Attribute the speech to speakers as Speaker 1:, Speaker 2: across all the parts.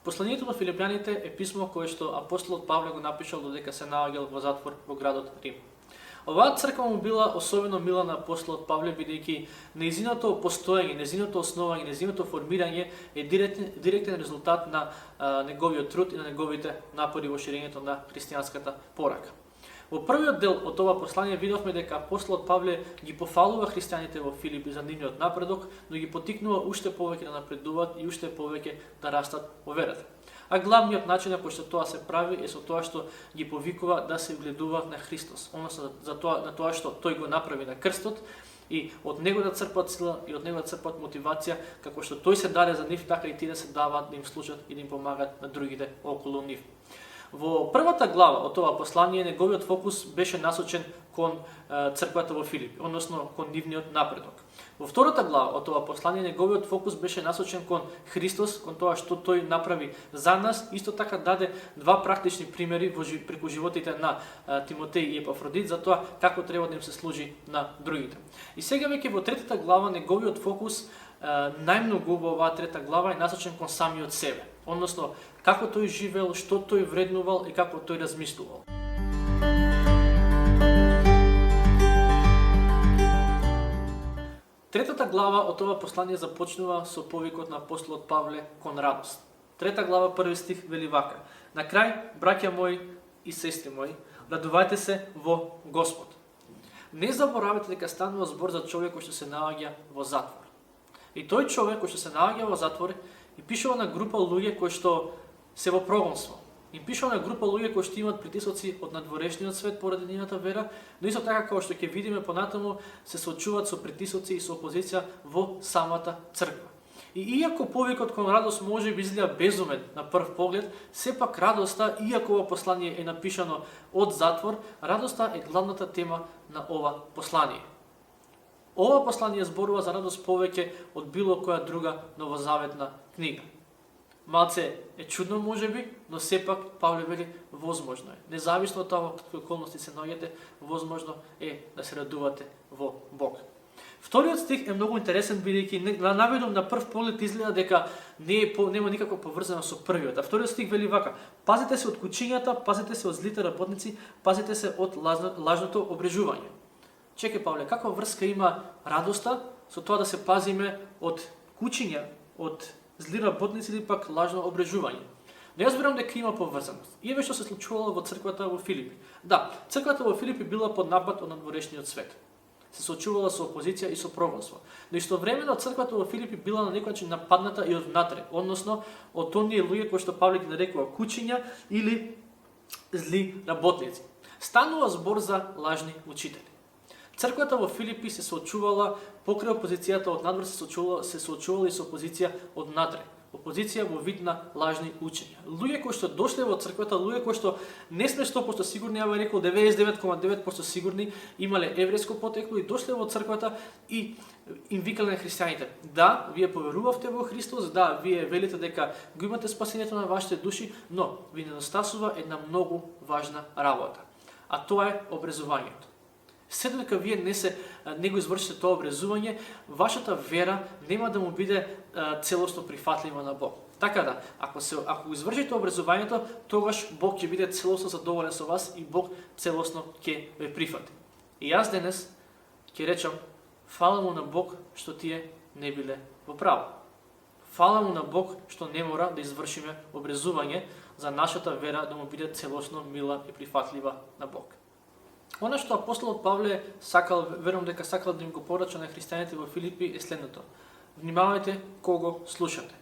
Speaker 1: Посланието на филипјаните е писмо кое што апостолот Павле го напишал додека се наоѓал во затвор во градот Рим. Оваа црква му била особено мила на апостолот Павле, бидејќи нејзиното постоење, нејзиното основање, нејзиното формирање е директен резултат на неговиот труд и на неговите напори во ширењето на христијанската порака. Во првиот дел од ова послание видовме дека апостолот Павле ги пофалува христијаните во Филипи за нивниот напредок, но ги поттикнува уште повеќе да напредуваат и уште повеќе да растат во верата. А главниот начин на кој што тоа се прави е со тоа што ги повикува да се вгледуваат на Христос, односно на тоа што тој го направи на крстот и од него да црпат сила и од него да црпат мотивација, како што тој се даде за нив, така и тие да се даваат да им служат и да им помагаат на другите околу нив. Во првата глава од ова послание неговиот фокус беше насочен кон црквата во Филипи, односно кон нивниот напредок. Во втората глава од ова послание неговиот фокус беше насочен кон Христос, кон тоа што тој направи за нас, исто така даде два практични примери преку животите на Тимотеј и Епафродит за тоа како треба да им се служи на другите. И сега веќе во третата глава неговиот фокус најмногу во оваа трета глава е насочен кон самиот себе, односно како тој живеел, што тој вреднувал и како тој размислувал. Третата глава од ова послание започнува со повикот на апостолот Павле кон радост. Трета глава, први стих вели вака: На крај, браќа мои и сестри мои, радувајте се во Господ. Не заборавете дека станува збор за човек кој што се наоѓа во затвор. И тој човек кој што се наоѓа во затвор и пишува на група луѓе кои што се во прогонство. И пишува на група луѓе кои што имаат притисоци од надворешниот свет поради нивната вера, но исто така како што ќе видиме понатаму се соочуваат со притисоци и со опозиција во самата црква. И иако повикот кон радост може би изгледа безумен на прв поглед, сепак радоста, иако ова послание е напишано од затвор, радоста е главната тема на ова послание. Ова послание зборува за радост повеќе од било која друга новозаветна книга. Малце е чудно можеби, но сепак Павле вели возможно е. Независно од тоа какви околности се наоѓате, возможно е да се радувате во Бог. Вториот стих е многу интересен, бидејќи наведом на прв поглед изгледа дека нема никаква поврзана со првиот. А вториот стих вели вака: Пазите се од кучињата, пазите се од злите работници, пазите се од лажното обрежување. Чекај, Павле, каква врска има радоста со тоа да се пазиме од кучиња, од зли работници или пак лажно обрежување? Но јас верувам дека има поврзаност. И еве што се случувало во црквата во Филипи. Да, црквата во Филипи била под напад од надворешниот свет. Се соочувала со опозиција и со прогонство. Но истовремено црквата во Филипи била на некој начин нападната и од внатре, односно од оние луѓе кои што Павле ги нарекува кучиња или зли работници. Станува збор за лажни учители. Црквата во Филипи се соочувала покрај опозицијата од надвор, се соочувала и со опозиција од натре. Опозиција во вид на лажни учења. Луѓе кои што дошле во црквата, луѓе кои што не сме 100% сигурни, ја рекол 99,9% сигурни, имале еврејско потекло и дошле во црквата и им викале на христијаните: да, вие поверувавте во Христос, да, вие велите дека го имате спасението на вашите души, но ви недостасува една многу важна работа. А тоа е образованието. Се додека вие не го извршите тоа образување, вашата вера нема да му биде целосно прифатлива на Бог. Така да, ако го извршите образувањето, тогаш Бог ќе биде целосно задоволен со вас и Бог целосно ќе ве прифати. И јас денес ќе речам: фала му на Бог што тие не биле во право. Фала му на Бог што не мора да извршиме образување за нашата вера да му биде целосно мила и прифатлива на Бог. Она што апостолот Павле сакал, верувам дека сакал да им го порача на христијаните во Филипи е следното: внимавајте кого слушате.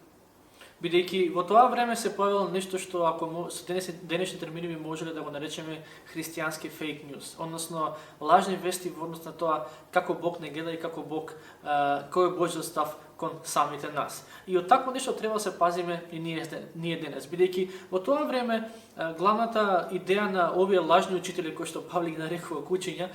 Speaker 1: Бидејќи во тоа време се појавило нешто што, ако со денешни термини би можеле да го наречеме христијански фейк ньюс, односно лажни вести во однос на тоа како Бог не гледа и како Бог, кој е Божјиот став кон самите нас. И од такво нешто треба да се пазиме и ние денес, бидејќи во тоа време главната идеја на овие лажни учители кои што Павле ги нарекува кучиња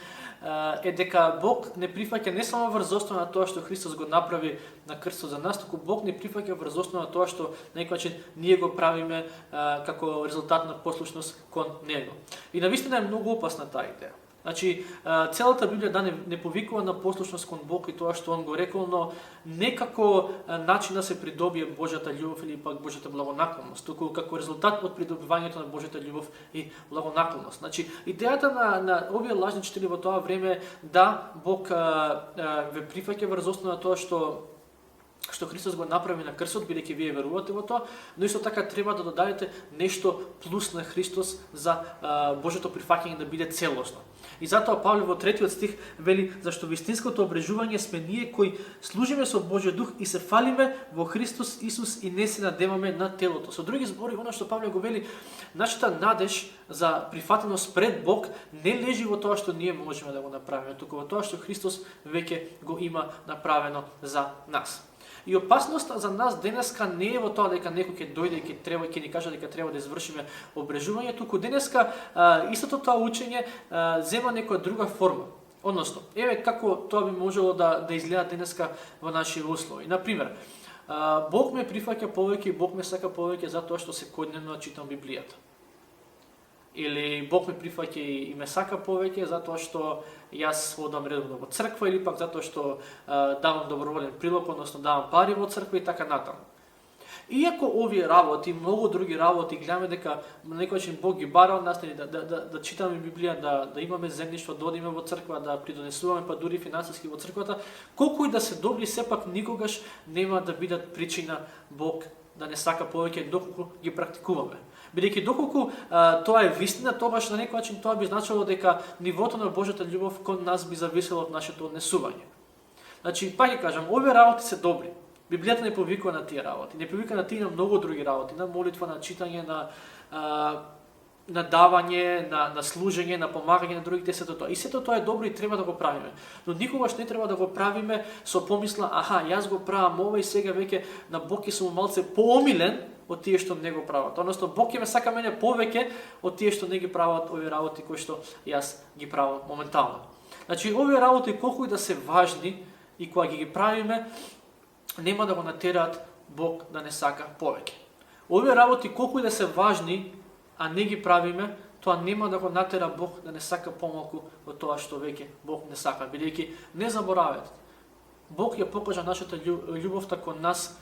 Speaker 1: е дека Бог не прифаќа не само врз основа на тоа што Христос го направи на крстот за нас, туку Бог не прифаќа врз основа на тоа што на некој начин ние го правиме како резултат на послушност кон Него. И навистина е многу опасна таа идеја. Значи, целата Библија не повикува на послушност кон Бог и тоа што Он го рекол, но не како начин да се придобие Божјата љубов или пак Божјата благонаклонност, туку како резултат од придобивањето на Божјата љубов и благонаклонност. Значи, идејата на овие лажни учители во тоа време е да Бог ве прифаќа врз основа на тоа што Христос го направи на крстот, бидејќи вие верувате во тоа, но исто така треба да додадете нешто плюс на Христос за Божјото прифаќање да биде целосно. И затоа Павле во 3 стих вели: зашто вистинското обрежување сме ние кои служиме со Божјиот дух и се фалиме во Христос Исус и не се надеваме на телото. Со други збори, она што Павле го вели, нашата надеж за прифатеност пред Бог не лежи во тоа што ние можеме да го направиме, туку во тоа што Христос веќе го има направено за нас. И опасноста за нас денеска не е во тоа дека некој ќе дојде и ќе ни каже дека треба да извршиме обрежување, туку денеска истото тоа учење зема некоја друга форма. Односно, еве како тоа би можело да изгледа денеска во наши услови. Например, Бог ме прифаќа повеќе и Бог ме сака повеќе затоа што секојдневно читам Библијата. Или Бог ме прифаќа и ме сака повеќе затоа што јас одам редовно во црква, или пак затоа што давам доброволен прилог, односно давам пари во црква и така натаму. Иако овие работи, многу други работи, гледаме дека на некој начин Бог ги бара од нас да читаме Библија, да имаме земјишто, да одиме во црква, да придонесуваме па дури финансиски во црквата, колку и да се добри, сепак никогаш нема да бидат причина Бог да не сака повеќе доколку ги практикуваме. Бидејќи доколку тоа е вистина, тогаш на некој начин тоа би значило дека нивото на Божјата љубов кон нас би зависело од нашето однесување. Значи, пак ќе кажам, овие работи се добри. Библијата не повикува на тие работи, не повикува на тие на многу други работи, на молитва, на читање, на давање, на служење, на помагање на другите, сето тоа. И сето тоа е добро и треба да го правиме. Но никогаш не треба да го правиме со помисла, јас го правам ова и сега веќе на Бог ќе сум малце поомилен од тие што не го прават. Односно, Бог ќе ме сака мене повеќе од тие што не ги прават овие работи кои што јас ги правам моментално. Значи, овие работи колку и да се важни и кога ги правиме, нема да го натераат Бог да не сака повеќе. Овие работи колку и да се важни, а не ги правиме, тоа нема да го натера Бог да не сака помалку од тоа што веќе Бог не сака. Бидејќи не заборавете, Бог ја покажа нашата љубовта кон нас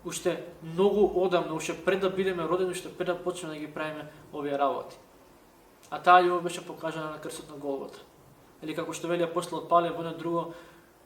Speaker 1: уште многу одамна, уште пред да бидеме родени, уште пред да почнеме да ги правиме овие работи. А таа љубов беше покажана на крстот на Голгота. Или како што вели апостолот Павле во едно друго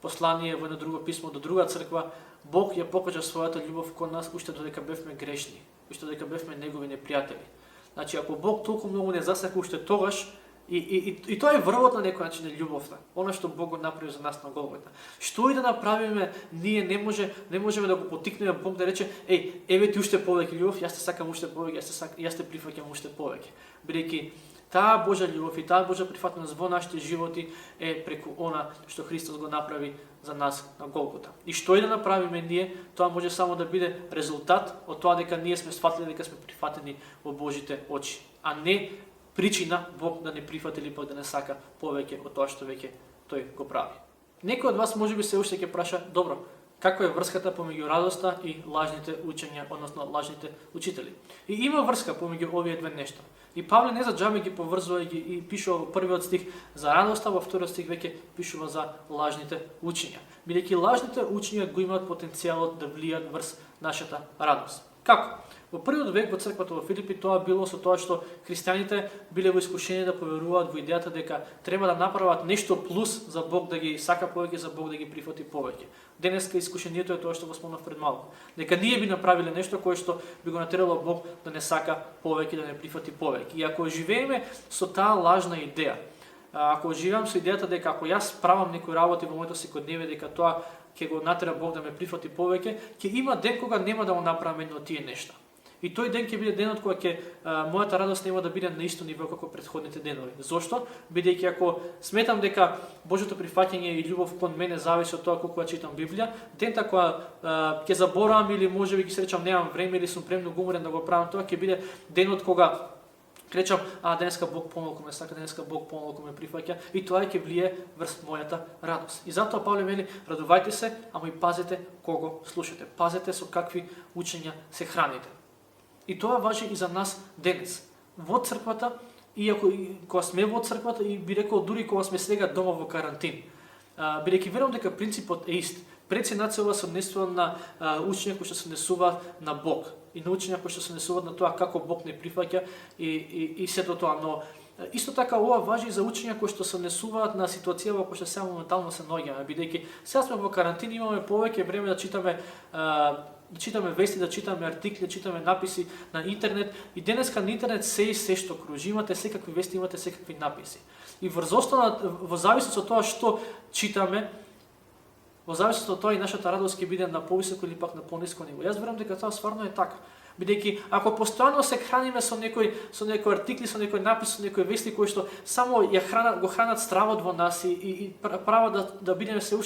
Speaker 1: послание, во едно друго писмо до друга црква, Бог ја покажа својата љубов кон нас уште додека бевме грешни, уште додека бевме негови непријатели. Значи, ако Бог толку многу не засака уште тогаш, и тоа е врвот на некој начин на љубовта, она што Бог го направи за нас на Голгота. Што и да направиме, ние не можеме да го потикнеме Бог да рече: еве ти уште повеќе љубов, јас те сакам уште повеќе, јас те прифаќам уште повеќе. Бидејќи таа Божја љубов и таа Божја прифатеност во нашите животи е преку она што Христос го направи за нас на Голгота. И што и да направиме ние, тоа може само да биде резултат од тоа дека ние сме сватили дека сме прифатени во Божите очи, а не причина Бог да не прифати или пак да не сака повеќе од тоа што веќе тој го прави. Некој од вас можеби се уште ќе праша: добро, каква е врската помеѓу радоста и лажните учења, односно лажните учители? И има врска помеѓу овие две нешта. И Павле не за џабе ги поврзува и пишува во првиот стих за радоста, во вториот стих веќе пишува за лажните учења. Бидејќи лажните учења го имаат потенцијалот да влијат врз нашата радост. Како? Во првиот век во црквата во Филипи тоа било со тоа што христијаните биле во искушение да поверуваат во идејата дека треба да направат нешто плюс за Бог да ги сака повеќе, за Бог да ги прифати повеќе. Денеска искушението е тоа што го спомнав пред малку. Дека ние би направиле нешто кое што би го натерало Бог да не сака повеќе, да не прифати повеќе. И ако живееме со таа лажна идеја, ако живеам со идејата дека ако јас правам некои работи во моето секојдневие, дека тоа ќе го натера Бог да ме прифати повеќе, ќе има ден кога нема да го направам едно од тие нешта. И тој ден ќе биде денот кога ќе мојата радост нема да биде на исто ниво како претходните денови. Зошто? Бидејќи ако сметам дека Божјото прифаќање и љубов кон мене зависи од тоа колку ја читам Библија, дента кога ќе заборавам или можеби ќе се речам немам време или сум премногу уморен да го правам тоа, ќе биде денот кога речам: денеска Бог помалку ме сака, денеска Бог помалку ме прифаќа, и тоа ќе влие врз мојата радост. И затоа Павле вели: радувајте се, ама и пазете кого слушате. Пазете со какви учења се храните. И тоа важи и за нас денес, во црквата иако кога сме во црквата и би рекол дури кога сме сега дома во карантин. Бидејќи верувам дека принципот е ист. Пред се нацелува се однесува на учења кои што се однесуваат на Бог и на учења кои што се однесуваат на тоа како Бог не прифаќа и сето тоа, но исто така ова важи и за учења кои што се однесуваат на ситуација во која што сега моментално се наоѓаме, бидејќи сега сме во карантин, имаме повеќе време да читаме вести, да читаме артикли, да читаме написи на интернет и денеска на интернет се што кружи, имате секакви вести, имате секакви написи. И во зависност од тоа што читаме, во зависност од тоа и нашата радост ќе биде на повисоко или пак на пониско ниво. Јас верувам дека тоа стварно е така. Бидејќи ако постојано се храниме со некои артикли, со некој напис, со некои вести кои што само го хранат стравот во нас и прават да бидеме се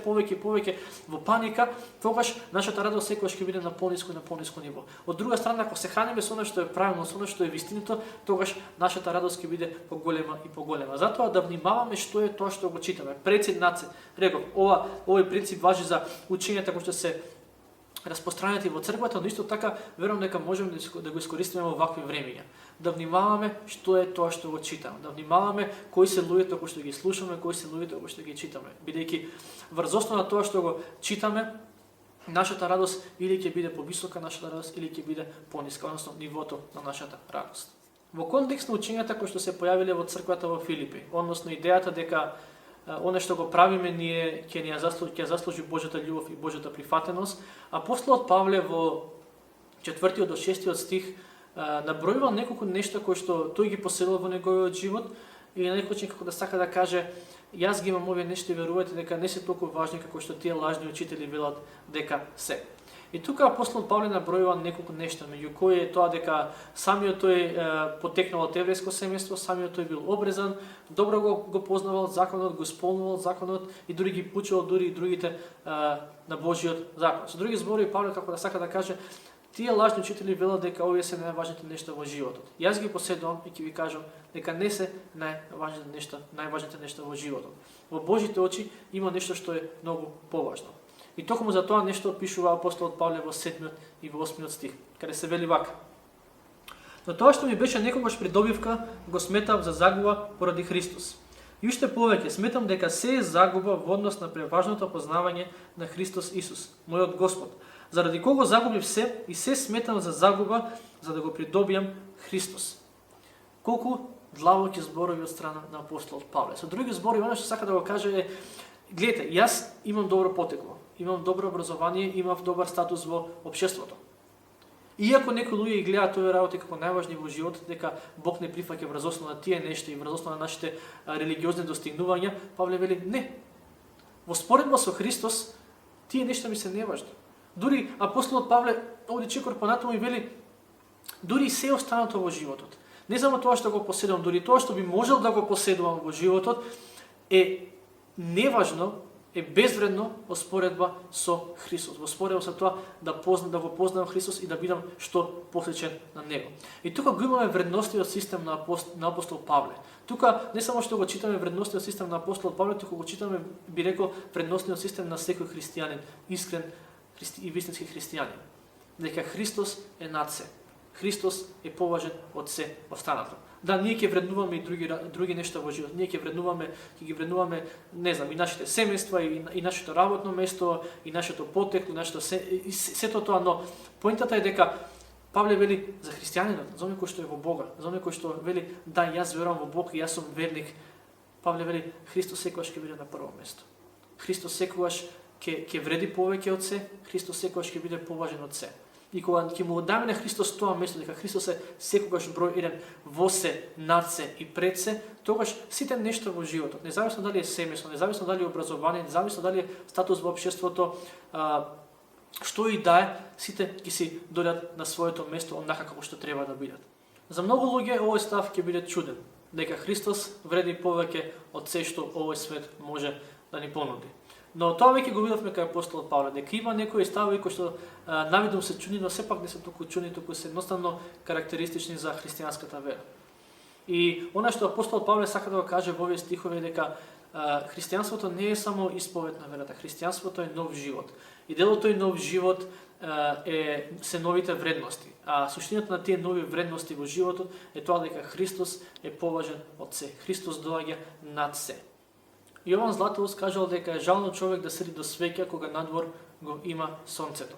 Speaker 1: повеќе во паника, тогаш нашата радост секогаш ќе биде на пониско ниво. Од друга страна, ако се храниме со она што е правилно, со она што е вистиното, тогаш нашата радост ќе биде поголема и поголема. Затоа да внимаваме што е тоа што го читаме. Прецеднаце, реков, овој принцип важи за учењата кои што се распространети во црквата, но исто така верувам дека можеме да го искористиме во вакви времиња. Да внимаваме што е тоа што го читаме, да внимаваме кои се луѓето кои што ги слушаме, кои се луѓето кои што ги читаме, бидејќи врз основа на тоа што го читаме, нашата радост или ќе биде повисока нашата радост или ќе биде пониска, односно нивото на нашата радост. Во контекст на учењата кои што се појавиле во црквата во Филипи, односно идејата дека оно што го правиме ние ќе заслужи Божјата љубов и Божјата прифатеност. Апостолот Павле во 4 до 6 стих набројува неколку нешта кои што тој ги поселил во неговиот живот и на некој начин како да сака да каже јас ги имам овие нешта и верувате дека не се толку важни како што тие лажни учители велат дека се. И тука апостолот Павле набројува неколку нешта, меѓу кои е тоа дека самиот тој потекнал од еврејско семејство, самиот тој бил обрезан, добро го познавал законот, го исполнувал законот и дури ги пучувал дури и другите на Божиот закон. Со други зборови Павле како да сака да каже тие лажни учители велат дека овие се најважните нешта во животот. Јас ги поседувам и ќе ви кажам дека не се најважните нешта во животот. Во Божите очи има нешто што е многу поважно. И токму за тоа нешто опишува апостолот Павле во 7 и во 8 стих, каде се вели вака. Но тоа што ми беше некогаш придобивка, го сметав за загуба поради Христос. И уште повеќе, сметам дека се е загуба во однос на преважното познавање на Христос Исус, мојот Господ, заради кого загубив се и се сметам за загуба, за да го придобијам Христос. Колку длабоки зборови од страна на апостолот Павле. Со други зборови, она што сака да го каже е, гледате, јас имам добро потекло, имам добро образование, имам добар статус во општеството. Иако некои луѓе ги гледаат овие работи како најважни во животот, дека Бог не прифаќа врз основа на тие нешта и врз основа на нашите религиозни достигнувања, Павле вели не. Во споредба со Христос, тие нешта ми се неважни. Дури апостолот Павле овде чекор понатаму и вели дури се останато во животот. Не само тоа што го поседувам, дури тоа што би можел да го поседувам во животот е неважно, е безвредно во споредба со Христос. Во споредба со тоа да го познавам Христос и да бидам што посличен на Него. И тука го имаме вредностниот систем на апостол Павле. Тука не само што го читаме вредностниот систем на апостол Павле, туку го читаме, би рекол, вредностниот систем на секој христијанин, искрен и вистински христијанин. Дека Христос е над се. Христос е поважен од се останато. Да, ние ќе вреднуваме и други нешта во живот. Ние ќе ги вреднуваме, не знам, и нашите семејства, и нашето работно место, и нашето потекло, и сето тоа, но поентата е дека Павле вели за христијанинот, за оној кој што е во Бога, за оној кој што вели да, јас верувам во Бог и јас сум верник. Павле вели Христос секогаш ќе биде на прво место. Христос секогаш ќе вреди повеќе од се, Христос секогаш ќе биде поважен од се. И кога ќе му оддаме на Христос тоа место, дека Христос е секогаш број 1 во се, над се и пред се, тогаш сите нешта во животот, независно дали е семејство, независно дали е образование, независно дали е статус во општеството, што и да е, сите ќе си дојдат на своето место онака како што треба да бидат. За многу луѓе овој став ќе биде чуден, дека Христос вреди повеќе од се што овој свет може да ни понуди. Но тоа веќе го видовме кај апостолот Павле, дека има некои ставови кои што навидом се чуни, но сепак не се толку чуни, туку се едноставно карактеристични за христијанската вера. И она што апостолот Павле сака да го каже во овие стихови дека христијанството не е само исповед на верата, христијанството е нов живот. И дел од тој нов живот се новите вредности. А суштината на тие нови вредности во животот е тоа дека Христос е поважен од се. Христос доаѓа над се. Јован Златоуст кажал дека е жално човек да седи до свеќа кога надвор го има сонцето.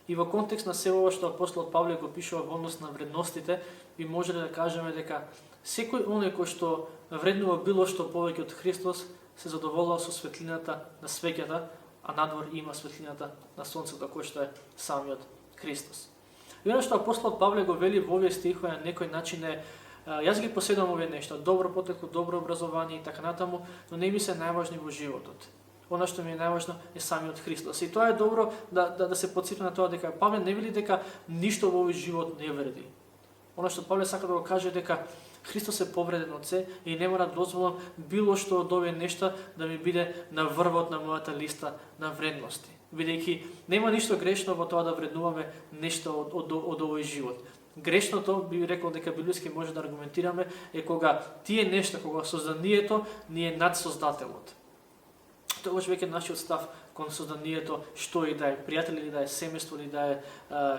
Speaker 1: И во контекст на се ова што апостолот Павле го пишува во однос на вредностите, би можеле да кажеме дека секој оној кој што вреднува било што повеќе од Христос се задоволува со светлината на свеќата, а надвор има светлината на сонцето, кој што е самиот Христос. И оно што апостолот Павле го вели во овие стихови на некој начин е, јас ги поседам овие нешта, добро потекло, добро образование и така натаму, но не ми се најважни во животот. Она што ми е најважно е самиот Христос. И тоа е добро да се потсети на тоа дека Павле не вели дека ништо во овој живот не вреди. Она што Павле сака да го каже дека Христос е повреден од се и не мора да дозволам било што од овие нешта да ми биде на врвот на мојата листа на вредности. Бидејќи нема ништо грешно во тоа да вреднуваме нешто од овој живот. Грешното, би рекол дека библиски може да аргументираме, е кога тие нешта, кога созданието ни е над Создателот. Тогаш веќе нашиот став кон созданието, што и да е, пријатели ли да е, семејство ли да е,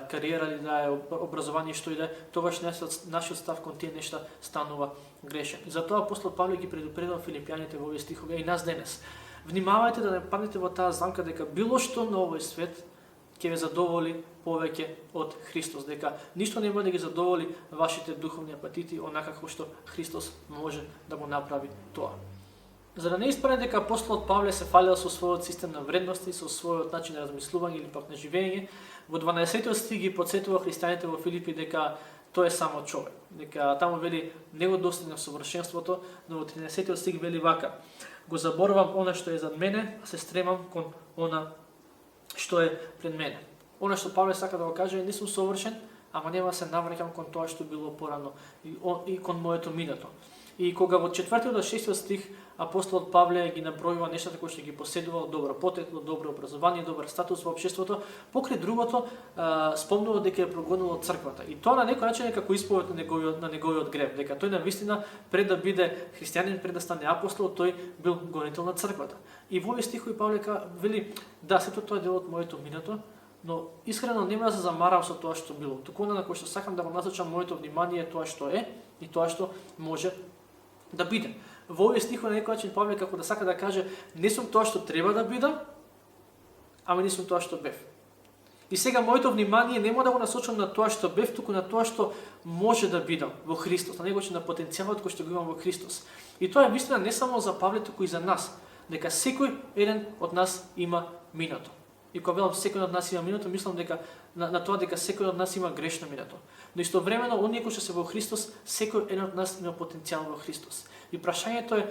Speaker 1: кариера ли да е, образование што и да е, тогаш нашиот став кон тие нешта станува грешен. И затоа апостол Павле ги предупредува филипјаните во овие стихови и нас денес. Внимавајте да не паднете во таа замка дека било што на овој свет ќе ве задоволи повеќе од Христос, дека ништо нема да ги задоволи вашите духовни апатити онака како што Христос може да го направи тоа. За да не испадне дека апостолот Павле се фалел со својот систем на вредности, со својот начин на размислување или пак на живење, во 12 стих ги потсетува христијаните во Филипи дека тој е само човек, дека таму вели не го достигна совршенството, но во 13 стих вели вака: го заборавам она што е зад мене, а се стремам кон она што е пред мене. Она што Павле сака да го каже, не сум совршен, ама нема се навраќам кон тоа што било порано и кон моето минато. И кога во 4 до 6 стих апостолот Павле ги набројува нештата кои што ги поседувал, добро потекло, добро образование, добар статус во општеството, покрај другото спомнува дека е прогонил од црквата. И тоа на некој начин е како исповед на неговиот грев, дека тој навистина пред да биде христијанин, пред да стане апостол, тој бил гонител на црквата. И во овие стихови Павле вели: да, сето тоа е дел од моето минато, но искрено нема да се замарам со тоа што било. Туку на кој што сакам да го насочам моето внимание тоа што е и тоа што може да биде. Во овие стихови на некој начин Павле како да сака да каже: не сум тоа што треба да бидам, ама не сум тоа што бев. И сега моето внимание нема да го насочам на тоа што бев, туку на тоа што може да бидам во Христос, на негој на потенцијалот кој што го имам во Христос. И тоа е вистина не само за Павле, туку и за нас, дека секој еден од нас има минато. И кога велам секој од нас има минато, мислам дека на тоа дека секој од нас има грешно минато. Но истовремено оние кои што се во Христос, секој еден од нас има потенцијал во Христос. И прашањето е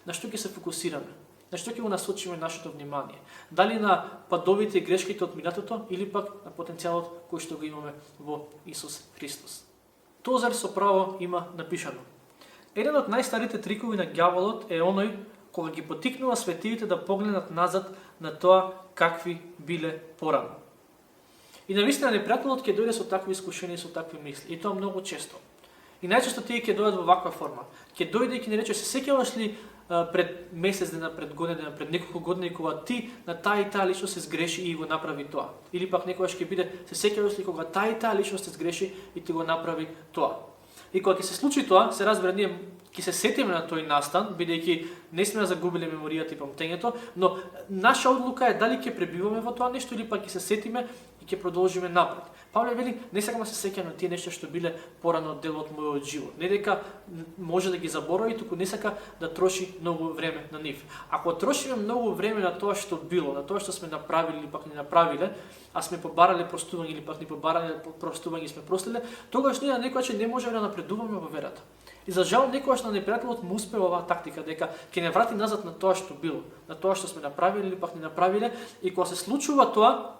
Speaker 1: на што ќе се фокусираме, на што ќе го насочиме нашето внимание. Дали на падовите и грешките од минатото или пак на потенцијалот кој што го имаме во Исус Христос. Тозар со право има напишано: еден од најстарите трикови на ѓаволот е оној кога ги потикнува светиите да погледнат назад на тоа какви биле порано. И навистина непријателот ќе дојде со такви искушенија, со такви мисли, и тоа многу често. И најчесто тие ќе дојдат во ваква форма. Ќе дојде и ќе ни рече: се сеќаваш ли пред месец дена, пред година, пред неколку години кога ти на таа и таа личност се сгреши и го направи тоа? Или пак некогаш ќе биде: се сеќаваш ли кога таа и таа личност се сгреши и ти го направи тоа? И кога ќе се случи тоа, се разбира, ние ќе се сетиме на тој настан, бидејќи не сме загубиле меморијата и памтењето, но наша одлука е дали ќе пребиваме во тоа нешто или пак ќе се сетиме и ќе продолжиме напред. Павле вели: не сакам да се сеќам на тие нешта што биле порано дел од мојот живот. Не дека може да ги заборави, туку не сака да троши многу време на нив. Ако трошиме многу време на тоа што било, на тоа што сме направили или пак не направиле, а сме побарале простување или пак не побарале простување и сме простиле, тогаш ние на некој начин не можеме да напредуваме во верата. И за жал некогаш на непријателот му успева оваа тактика дека ќе не врати назад на тоа што било, на тоа што сме направили или пак не направиле, и кога се случува тоа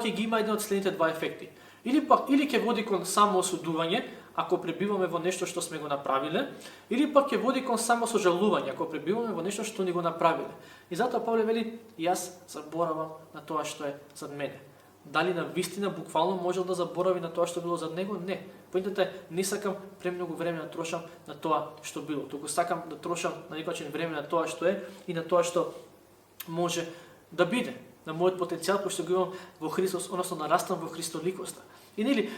Speaker 1: ќе ги има еден од следните два ефекти. Или ќе води кон самоосудување, ако пребиваме во нешто што сме го направиле, или пак ќе води кон самосожалување, ако пребиваме во нешто што ни го направиле. И затоа Павле вели: јас заборавам на тоа што е зад мене. Дали на вистина буквално можел да заборави на тоа што било зад него? Не. Поинтата е: не сакам премногу време да трошам на тоа што било, туку сакам да трошам на некој начин време на тоа што е и на тоа што може да биде. на мојот потенцијал кој што го имам во Христос, односно нарастам во Христоликоста. И нели,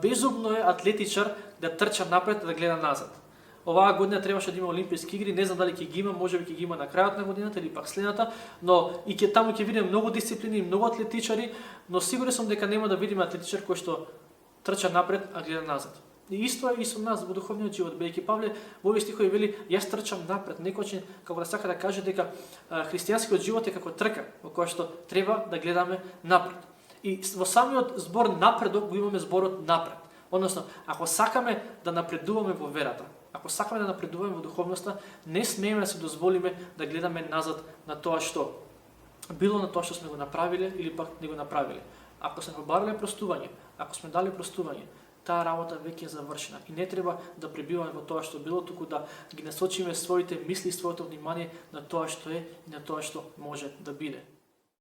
Speaker 1: безумно е атлетичар да трча напред и да гледа назад. Оваа година требаше да има олимписки игри, не знам дали ќе ги има, можеби ќе ги има на крајот на годината или пак следната, но и таму ќе видиме многу дисциплини, многу атлетичари, но сигурен сум дека нема да видиме атлетичар кој што трча напред, а гледа назад. И исто е и со нас во духовниот живот, бидејќи Павле во овие стихови вели јас трчам напред, некој како да сака да каже дека христијанскиот живот е како трка, во која што треба да гледаме напред. И во самиот збор напредок го имаме зборот напред. Односно, ако сакаме да напредуваме во верата, ако сакаме да напредуваме во духовноста, не смееме да се дозволиме да гледаме назад на тоа што било, на тоа што сме го направиле или пак не го направиле. Ако сме побарале простување, ако сме дали простување, таа работа веќе е завршена и не треба да пребиваме во тоа што било, туку да ги насочиме своите мисли, своето внимание на тоа што е и на тоа што може да биде.